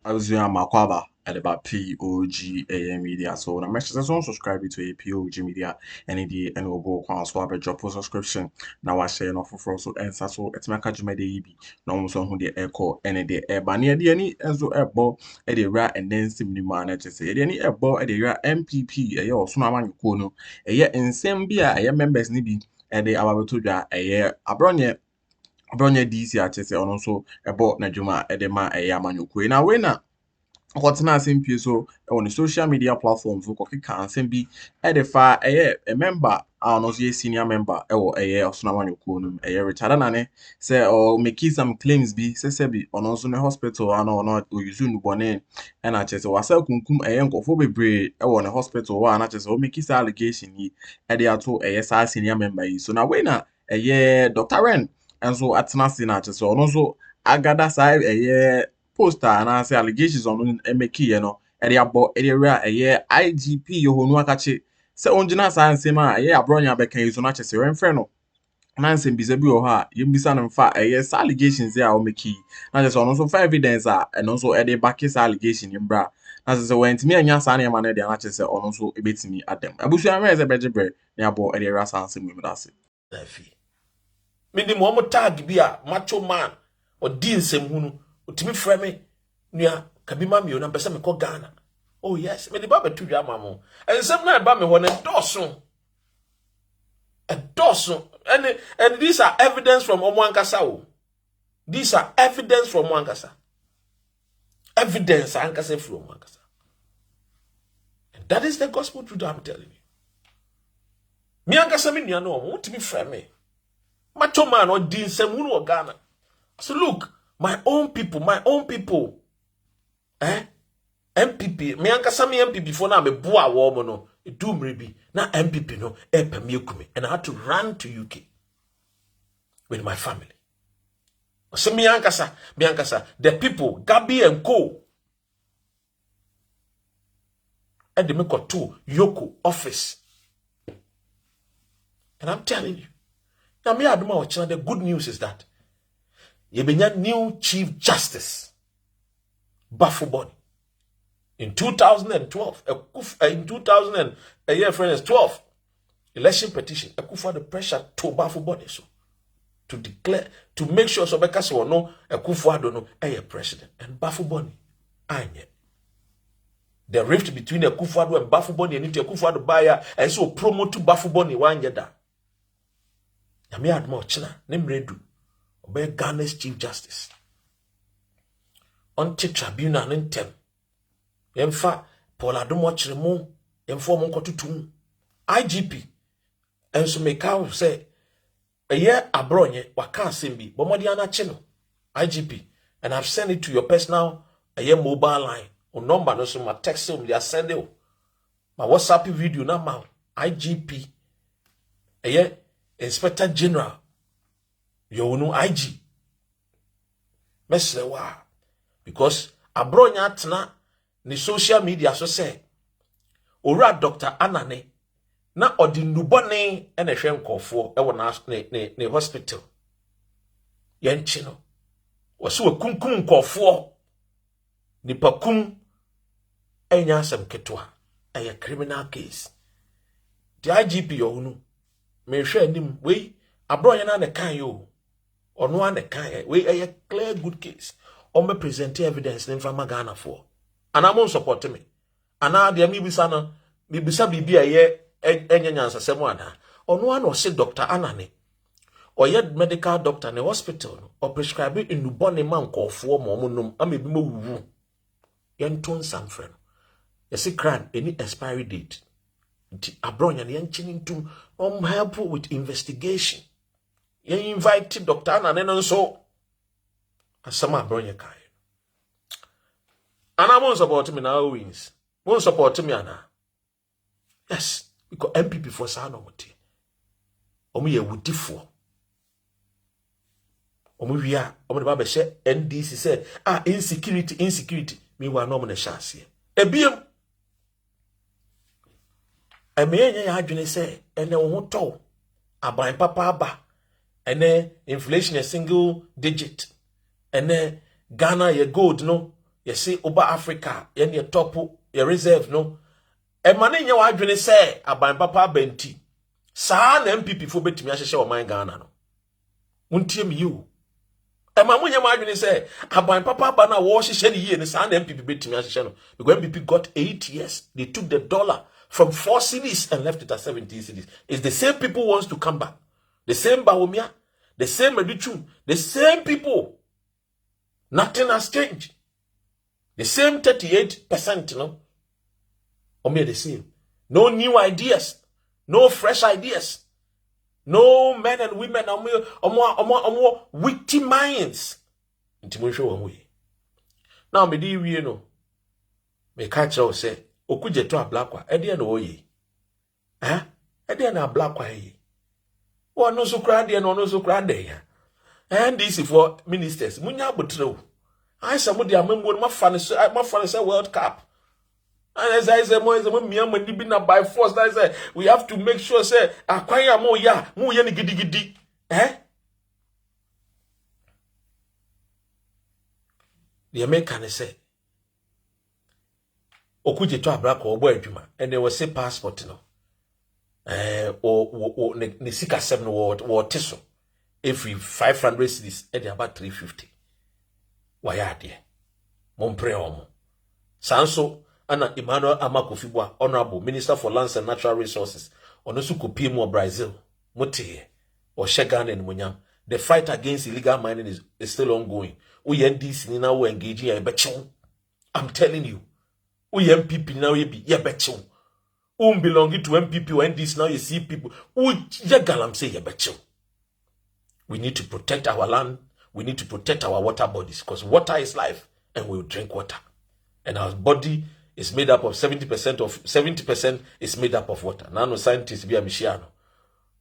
I was doing Makwaba at about POG Media. So the message is on subscribe to a POG Media and will go on swap a drop for subscription. Now I share no for so and so it's my catchment de no so who the echo and the air near the any as a ball at the rat and then simply manage say any a ball at the rat MPP a year or so man you kono a year in same beer a year members nibi and they are to a year Abronyé DC achese ono so ebo na dwuma edema amanyokwe na we na hotna asempie so on the social media platforms wo kokeka ansem bi edefa a member no so senior member ewo osona amanyokwe no Richard Anane say o make some claims bi say bi ono so ne hospital ano use nubone na achese wasa kunkum nkofo bebre ewo ne hospital wa na achese o make some allegation yi ede ato sa senior member yi so na we na Dr. Ren and so atena se na so ono so agada sai poster and say allegations on MK no e abo e ra IGP yohonu akache se onjina sa nsem a Abronya beka yi so na chese renfre no na nsem biza bi o ha yembisa no mfa sa allegations ya o meki na chese ono so for evidence a eno so e back sa allegation mbra na chese wentimi anya sa na ema na de na chese ono so ebetimi adem abusu amre ze bejebre na abo e ra sa nsem mu dase Midi mo tag bia macho man o di nsem hunu otimi frame nua kabima mi o na pese me ko Ghana. Oh yes, midi ba betu dwa mamo. Ensem na ba me ho ne doso. A doso. And these are evidence from Omwankasa o. These are evidence from Omwankasa. Evidence ankasa from Omwankasa. And that is the gospel truth I'm telling you. Mi ankasa mi nua no o otimi frame. Macho man or din semunu or Ghana. So look, my own people. MPP. Me ankasa me MPP for na me boa wo mo no. Do mrebi. Na MPP no pemekumi. And I had to run to UK with my family. So me ankasa, the people, Gabi and Co. And they make a two Yoko office. And I'm telling you. Now, the good news is that you be new Chief Justice, Bafuboni. In 2012, in 2012, election petition, Akuffo the pressure to Bafuboni so to declare, to make sure so because we know Akuffo don't know president and Bafuboni, anye. The rift between Akuffo and Bafuboni and Akuffo buyer and so promote to Bafuboni one year that. Yami admo china nemredu obey Ghana's Chief Justice on tribunal ntem yemfa Paul Adomo chiremu yemfo mo nkotutum IGP enso meka say Abronyé waka asembi bomodi anache no IGP and I've sent it to your personal mobile line or number no so my text me they send it my WhatsApp video na ma IGP Inspector General, you know IG. Mesle wa because Abronyé atena ni social media so say ora Dr. Anane na odi nubone ene hwe nkofo e wona ne hospital yenchi no wose wakunkum nkofo ni pakum enya asem ketwa a criminal case the IGP yo hunu me hwe anim we Abronyé na ne kan yo ono an ne kan we a clear good case on me present evidence in from Ghana for and I'm on support me and now there me bisa no me bisa bibi a enya nyansasem ana ono an o se Dr. Anane or yet medical doctor ne hospital or prescribe in bone man nkofo mo nom amebi mo wuwu yenton samfren yesi cran any expiry date Abronyé ne yenchinin tum help with investigation. You invite Dr. Anane and so some Abronyé kai. And I won't support me now wins. Won't support me Anna. Yes, because MPP for Sanomote. Omu ye wudi for. Omu wia, omu the Bible say NDC say insecurity. Meanwhile no man chance here. Ebiem Emeye ya adwene se ene wo to aban papa aba ene inflation a single digit ene Ghana ye gold no You see, Oba Africa, your top, your reserve, no. E mane nye wadwene say aban papa benti. Saa na MPP fo betimi ahyehye o man Ghana no. Muntie me you. E ma munye wadwene say aban papa ba na wo hyehye ne yie ne saa na MPP betimi ahyehye no. Because MPP got 8 years. They took the dollar from 4 cedis and left it at 17 cedis. It's the same people wants to come back. The same Bawumia, the same Edichum, the same people. Nothing has changed. The same 38%, you know. Only the same. No new ideas. No fresh ideas. No men and women more witty minds. Now, me di we no. Me catch out say, okuje to a black one. Edi no ye. Eh? Edi na black one ye. One no so crowd and no so crowd there. And this is for ministers. Munya butro. I somebody amembo my fan say World Cup. And as I say, by force, I say we have to make sure say acquire more ya ni gidi. Eh? The American say okuje to abra ko obo adwuma and they will say passport no. Or ne sika 7 or teso. Every 500 cedis, and about 350. Why are there? Mon preomo. Sanso, Anna Emmanuel Amakufibwa, Honorable Minister for Lands and Natural Resources, Onosuku Pimo Brazil, Mote, or Shegan and Munyam. The fight against illegal mining is still ongoing. We NDC now we're engaging a betchon. I'm telling you. We MPP now you be betchon. Belonging to MPP or NDC now you see people. Yagalam say betchon. We need to protect our land. We need to protect our water bodies because water is life and we will drink water. And our body is made up of 70% is made up of water. Nano scientists be a Michiano.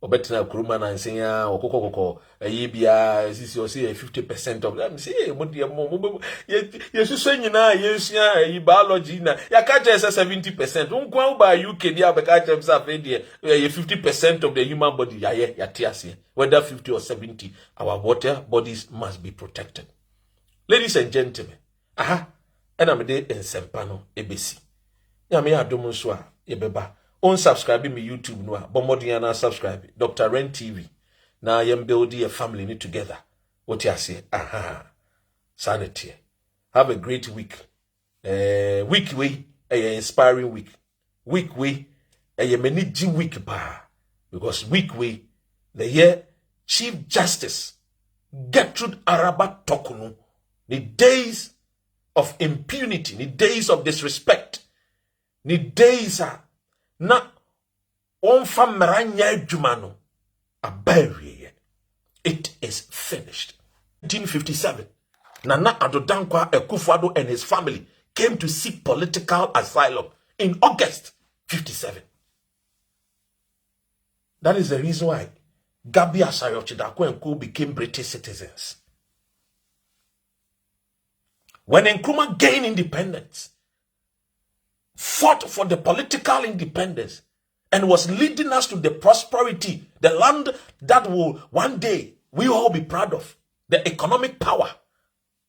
Obetina Akroma and saying, Okoko, a Yibia, is you see 50% of them. See, yes, saying now, yes, biology, ya catch us 70%. Don't go by UK, yeah, but catch himself 50% of the human body, ya tears here. Whether 50 or 70, our water bodies must be protected. Ladies and gentlemen, and I'm there in Sempano, ABC. Yami Adomuswa, Yebeba. Unsubscribe me YouTube no Bomodiana subscribe Dr. Ren TV. Now I am building a family together. What you say? Sanity. Have a great week. Week way, a inspiring week. Week way, a manage week ba. Because week way, the year Chief Justice Gertrude Araba Tokunu, the days of impunity, the days of disrespect, the days are na onfa mranya adwuma abawie. It is finished. 1957, Nana Addo Akuffo and his family came to seek political asylum in August 57. That is the reason why Gabi Asayochidako and Co became British citizens. When Nkrumah gained independence, fought for the political independence, and was leading us to the prosperity, the land that will one day we all be proud of, the economic power.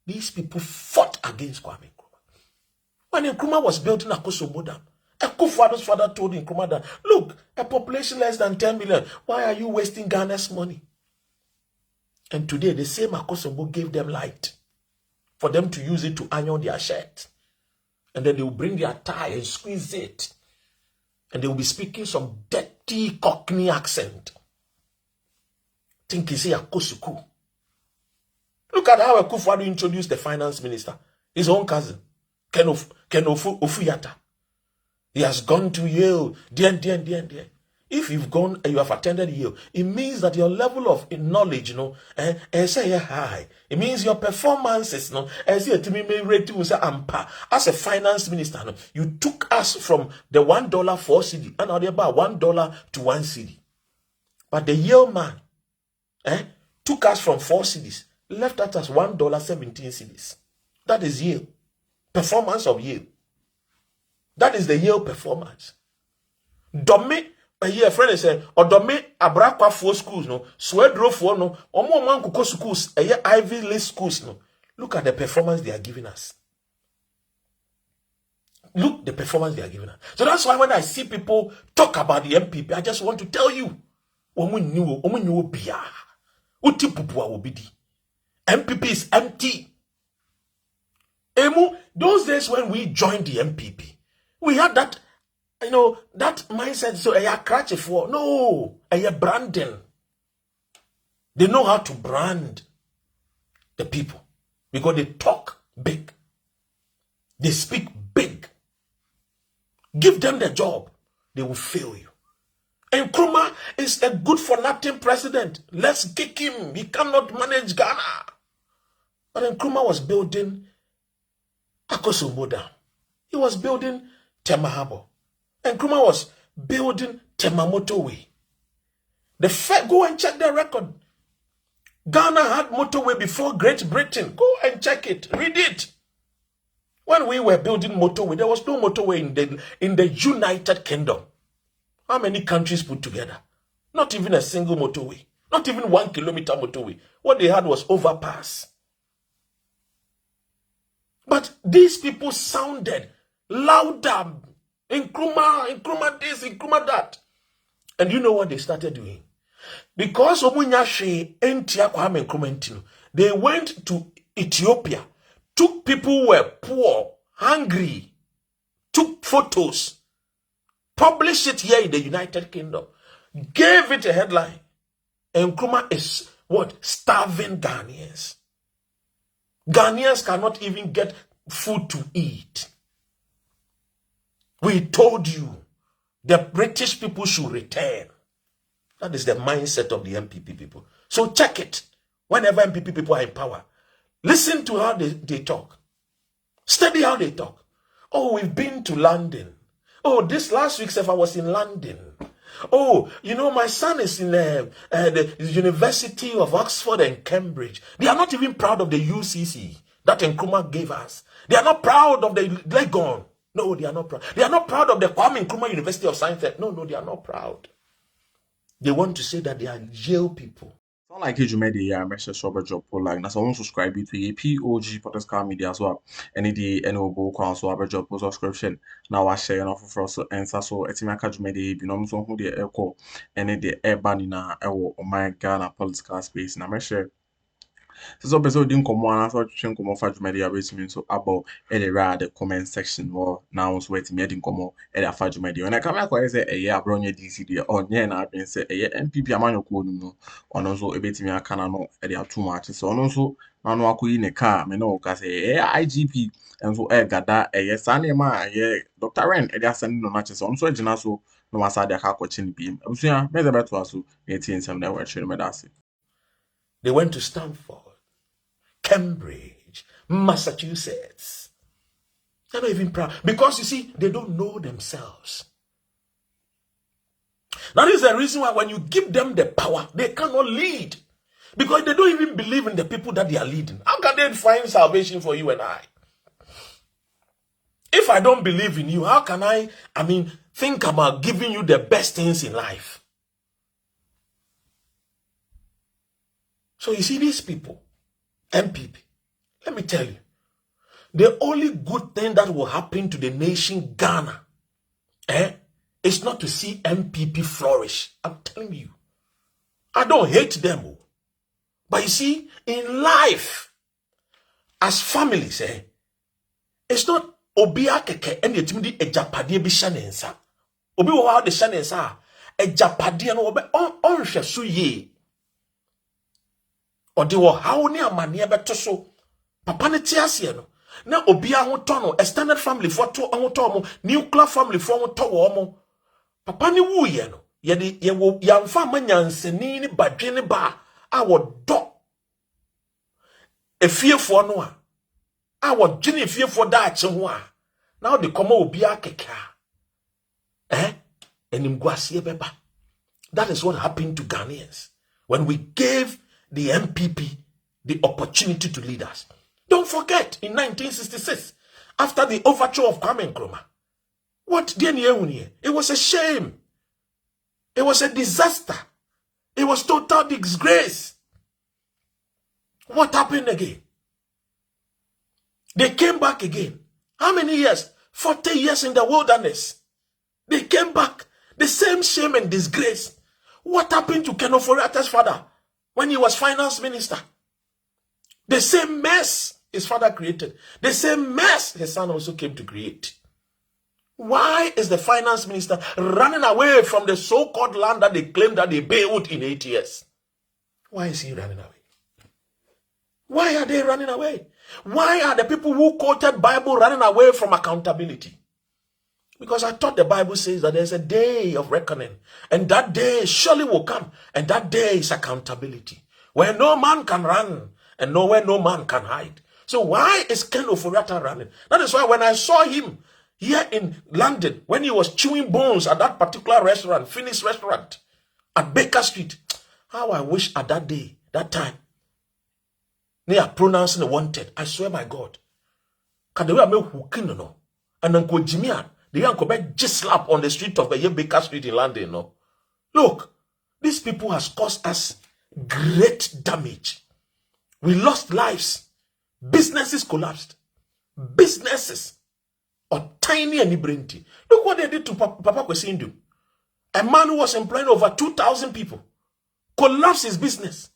These people fought against Kwame Nkrumah. When Nkrumah was building Akosombo Dam, Akufo-Addo's father told Nkrumah that, look, a population less than 10 million, why are you wasting Ghana's money? And today, the same Akosombo gave them light for them to use it to iron their shirts. And then they will bring their tie and squeeze it. And they will be speaking some dirty Cockney accent. Think he say Akosuku. Look at how Akuffo introduced the finance minister. His own cousin. Ken Ofuyata. He has gone to Yale. Dear. If you've gone and you have attended Yale, it means that your level of knowledge, say high. It means your performances, as a finance minister, you took us from the $1 4 CD and now they're about $1 to 1 CD. But the Yale man, took us from 4 CDs, left us as $1 17 CDs. That is Yale. Performance of Yale. That is the Yale performance. Domi. A friend said, Odome Abrakwa 4 schools, Swedro 4, Omo Mankuko schools, Ivy League schools, Look at the performance they are giving us. look the performance they are giving us. So that's why when I see people talk about the MPP, I just want to tell you, MPP is empty. Those days when we joined the MPP, we had that, that mindset. So a crutch for no, a branding. They know how to brand the people because they talk big, they speak big. Give them the job, they will fail you. And Nkrumah is a good for nothing president. Let's kick him. He cannot manage Ghana. But Nkrumah was building Akosombo. He was building Temahabo. Nkrumah was building Temamotowe. Go and check the record. Ghana had motorway before Great Britain. Go and check it. Read it. When we were building motorway, there was no motorway in the United Kingdom. How many countries put together? Not even a single motorway. Not even 1 kilometer motorway. What they had was overpass. But these people sounded louder. Nkrumah this, Nkrumah that. And you know what they started doing? Because they went to Ethiopia, took people who were poor, hungry, took photos, published it here in the United Kingdom, gave it a headline. Nkrumah is what? Starving Ghanaians. Ghanaians cannot even get food to eat. We told you the British people should return. That is the mindset of the MPP people. So check it. Whenever MPP people are in power, listen to how they talk. Study how they talk. Oh, we've been to London. Oh, this last week, if I was in London. Oh, my son is in the University of Oxford and Cambridge. They are not even proud of the UCC that Nkrumah gave us. They are not proud of the Legon. No, they are not proud. They are not proud of the Kwame Nkrumah University of Science. No, they are not proud. They want to say that they are jail people. Sound like you made the message sobre job like that's also subscribe to a POG Media as well. Any day any book so a job subscription. Now I share enough for us and so etimaka jumedi binom so who the echo any the urban in a my Ghana political space na me share. So episode din komo ana so twetwe komo fa dwumadi abetimi so about the comment section or now so wetimi din komo afa dwumadi when I come akwa say Abronyé DC de onye na adwen say MPP amanyoko no ono so ebetimi aka na no too much so ono so na no akoyi ne car me no ka say IGP enso gada sane ma Dr. Ren asane no na che so ono so agina so no masa de aka kwachi ne biem abusua me ze beto aso e tie nsem na we twere me dase. They went to Stanford, Cambridge, Massachusetts. They're not even proud. Because you see, they don't know themselves. That is the reason why when you give them the power, they cannot lead. Because they don't even believe in the people that they are leading. How can they find salvation for you and I? If I don't believe in you, how can I think about giving you the best things in life? So you see these people, MPP, let me tell you, the only good thing that will happen to the nation Ghana is not to see MPP flourish. I'm telling you. I don't hate them. But you see, in life, as families, it's not obia keke and yetimidi ejapade bi shanensa. Obi wo ha de shanensa ejapade no obe onhwe so ye. Odi wo hawo ne amane beto so papa ne ti ase no na obi a ho to no extended family for to ho to mo nuclear family for ho to wo mo papa ne wu ye no ye de ye wo yamfa manyansani ne badwe ne ba a wo do efiefo no a wo dwene efiefo da ache ho a na de koma obi akeka enimguase beba. That is what happened to Ghanaians when we gave the MPP the opportunity to lead us. Don't forget, in 1966, after the overthrow of Kwame Nkrumah, what did you? It was a shame. It was a disaster. It was total disgrace. What happened again? They came back again. How many years? 40 years in the wilderness. They came back. The same shame and disgrace. What happened to Ken Ofori-Atta's father when he was finance minister? The same mess his father created. The same mess his son also came to create. Why is the finance minister running away from the so-called land that they claim that they built in 8 years? Why is he running away? Why are they running away? Why are the people who quoted Bible running away from accountability? Because I thought the Bible says that there's a day of reckoning, and that day surely will come, and that day is accountability, where no man can run, and where no man can hide. So why is Ken Ofori-Atta running? That is why when I saw him here in London, when he was chewing bones at that particular restaurant, Finnish restaurant, at Baker Street, how I wish at that day, that time, they are pronouncing the wanted. I swear by God. Can they make hooking no? And Uncle Jimmy, the young Quebec just slap on the street of Baker Street in London, no? Look, these people has caused us great damage. We lost lives. Businesses collapsed. Businesses are tiny and ibrinti. Look what they did to Papa Kwesindu. A man who was employing over 2,000 people collapsed his business.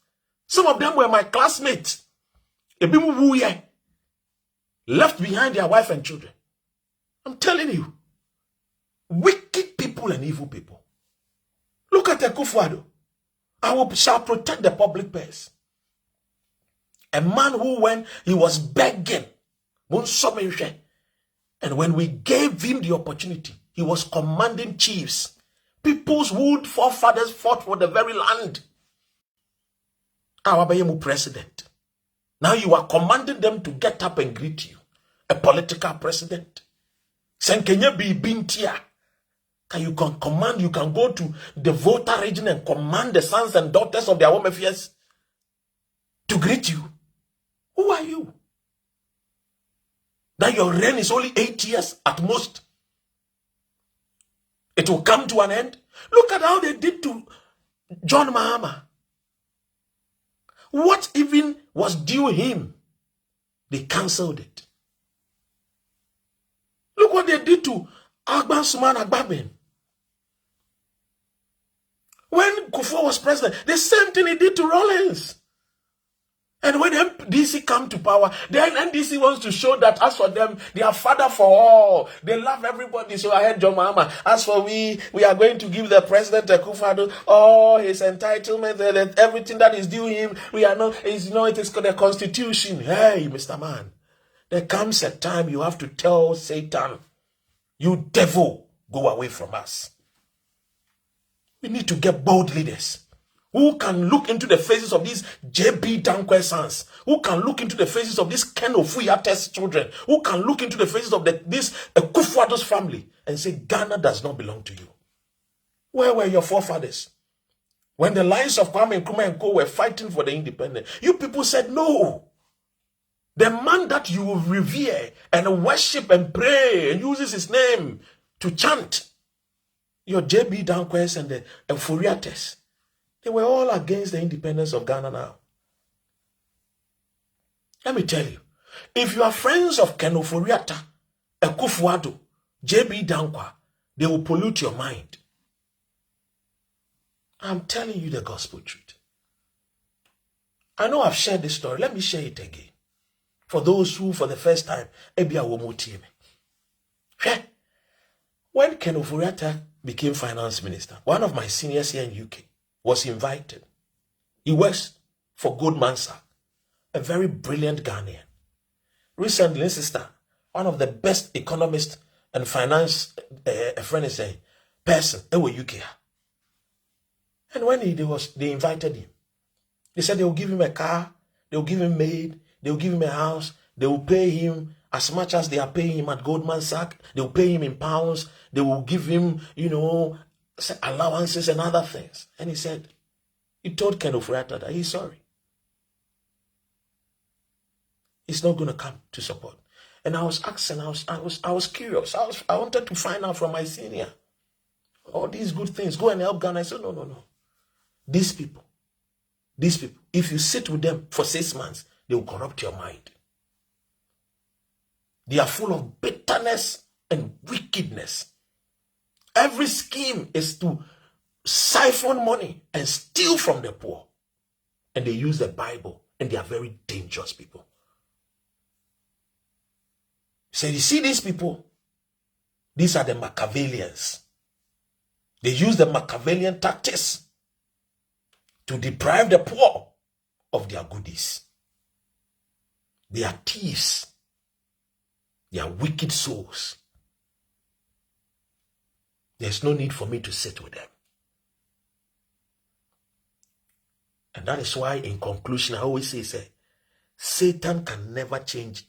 Some of them were my classmates. Left behind their wife and children. I'm telling you, wicked people and evil people. Look at Akuffo. I shall protect the public purse. A man who, when he was begging, and when we gave him the opportunity, he was commanding chiefs, people's whose forefathers fought for the very land. Our president. Now you are commanding them to get up and greet you. A political president. Senkenya be bintia. You can command, you can go to the Volta region and command the sons and daughters of their home affairs to greet you. Who are you? That your reign is only 8 years at most. It will come to an end. Look at how they did to John Mahama. What even was due him, they cancelled it. Look what they did to Agban Suman Agbaben. When Akuffo was president, the same thing he did to Rollins. And when NDC come to power, then NDC wants to show that as for them, they are father for all. They love everybody. So I heard John Mahama. As for we are going to give the president Akuffo all his entitlement and everything that is due him. We are not, it is the constitution. Hey, Mr. Man, there comes a time you have to tell Satan, you devil, go away from us. We need to get bold leaders who can look into the faces of these JB Dankwa sons, who can look into the faces of this Ken Ofori-Atta's children, who can look into the faces of this Akuffo-Addo's family and say, Ghana does not belong to you. Where were your forefathers? When the lines of Kwame Nkrumah and co were fighting for the independence, you people said no. The man that you revere and worship and pray and uses his name to chant, your JB Dankwas and the Ofori-Attas, they were all against the independence of Ghana now. Let me tell you, if you are friends of Ken Ofori-Atta, Akuffo-Addo, JB Dankwa, they will pollute your mind. I'm telling you the gospel truth. I know I've shared this story. Let me share it again. For those who, for the first time, when Ken Ofori-Atta became finance minister, one of my seniors here in UK was invited. He works for Goldman Sachs, a very brilliant Ghanaian. Recently, sister, one of the best economists and finance person in the UK. And when they invited him, they said they will give him a car, they will give him maid, they will give him a house, they will pay him as much as they are paying him at Goldman Sachs, they will pay him in pounds, they will give him, allowances and other things. And he said, he told Ken Ofori-Atta that he's sorry. He's not going to come to support. And I was asking, I was curious. I wanted to find out from my senior all these good things. Go and help Ghana. I said, no. These people, if you sit with them for 6 months, they will corrupt your mind. They are full of bitterness and wickedness. Every scheme is to siphon money and steal from the poor. And they use the Bible, and they are very dangerous people. So you see these people, these are the Machiavellians. They use the Machiavellian tactics to deprive the poor of their goodies. They are thieves. They are wicked souls. There's no need for me to sit with them. And that is why, in conclusion, I always say, Satan can never change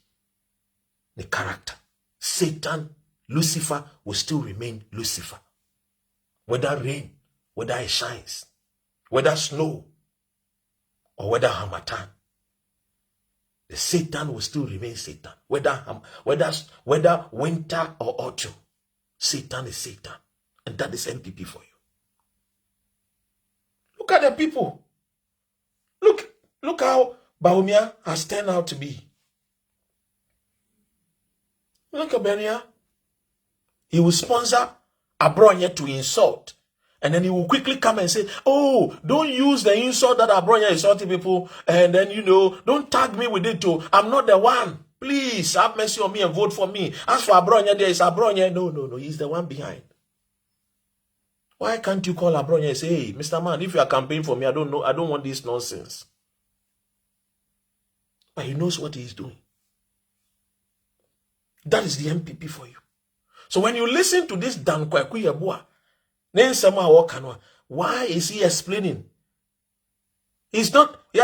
the character. Satan, Lucifer, will still remain Lucifer. Whether rain, whether it shines, whether snow, or whether harmattan, the Satan will still remain Satan. Whether winter or autumn, Satan is Satan. And that is MPP for you. Look at the people. Look how Bawumia has turned out to be. Look at Benia. He will sponsor Abronyé to insult. And then he will quickly come and say, oh, don't use the insult that Abronyé insulting people. And then, don't tag me with it too. I'm not the one. Please have mercy on me and vote for me. As for Abronyé, there is Abronyé. No. He's the one behind. Why can't you call Abronyé and say, hey, Mr. Man, if you are campaigning for me, I don't want this nonsense. But he knows what he's doing. That is the MPP for you. So when you listen to this Dan Kwaku Yeboah, why is he explaining? He has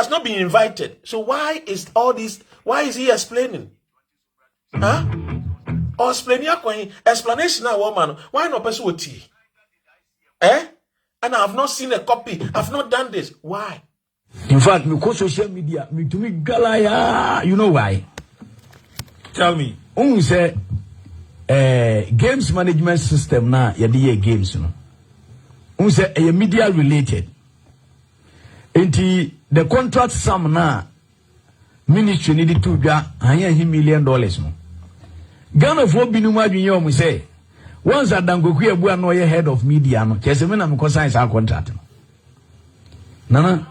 not been invited. So why is he explaining? Huh? Or explanation now, woman. Why not pursue with tea? And I have not seen a copy. I've not done this. Why? In fact, me go social media, me to me galaya. You know why? Tell me. Say, games management system na yadiye games no. Say a media related. Enti the contract sum na ministry needed to ga $100 million no. Ghana for binu madwin you say once Adangoku Yeboah no ye head of media no. Chese me na me sign our contract no. Nana.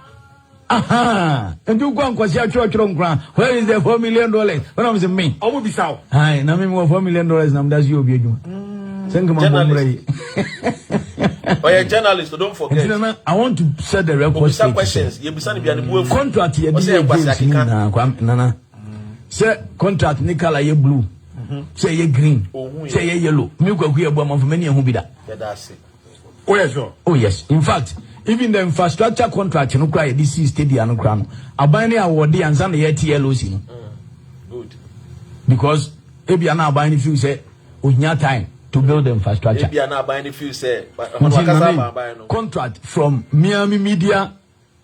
Aha! And you go and kwasi achoro nkran. Where is the $4 million? When I'm saying me. Omo bisaw. Hi, na me $4 million na that's you obi adwuma. Journalist. But you're a journalist, so don't forget. I want to set the record straight. Questions. Contract ye Nana. Say contract ni color ye blue. Say ye green. Say ye yellow. Me Kwaku Yeboah man for many who be that. Yeah, that's it. Oh yes, sir. Oh yes. In fact, even the infrastructure contract no cry DC stadium no cry no. Abani award the answer the TLOC no. Good. Because ebi ana abani feel say onya time to build the infrastructure. Ebi ana abani feel say contract from Miami Media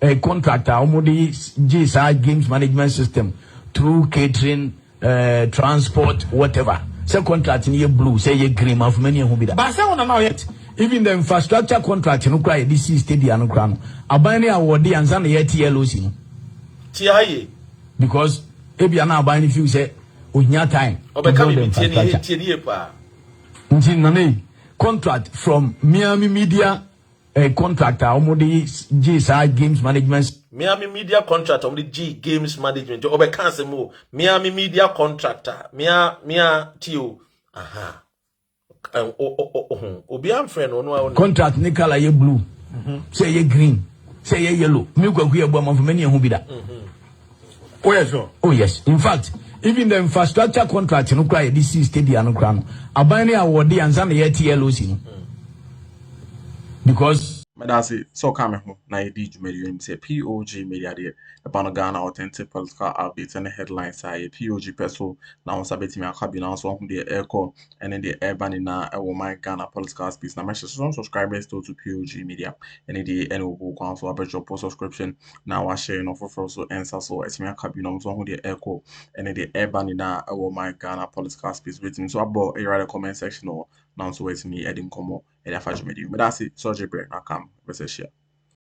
contractor omodi GSI games management system through catering transport whatever. Say contract in ye blue say ye green of many who be that. But say one now yet. Even the infrastructure contract no cry DC stadium no cry no. Abani award the answer the TLOC no. TIA. Because ebi ana abani feel say onya time to build the infrastructure. Contract from Miami Media contractor omodi GSI games management. Miami Media contractor omodi G games management. Obe canse mo. Miami Media contractor. Mia Tio. Aha. Obian friend no contract ni color ye blue. Say ye green. Say ye yellow. Me Kwaku Yeboah man for many who be that. Oh yes, sir. Oh yes. In fact, even the infrastructure contract no cry DC stadium no cry no. Abani award the answer the TLOC no. Because That's it. So come home. Now you did you say POG Media there. About Ghana authentic political updates and the headlines say POG peso now sabeti me akabi now so the echo and then the urban in na my Ghana political space. Now make sure some subscribers to POG Media and the any will go so about your post subscription now I share no for so answer so it's me akabi now so the echo and then the urban in na my Ghana political space with me so about a comment section or now so it's me adding como and I media. But that's it. So JP, I come. Let's share.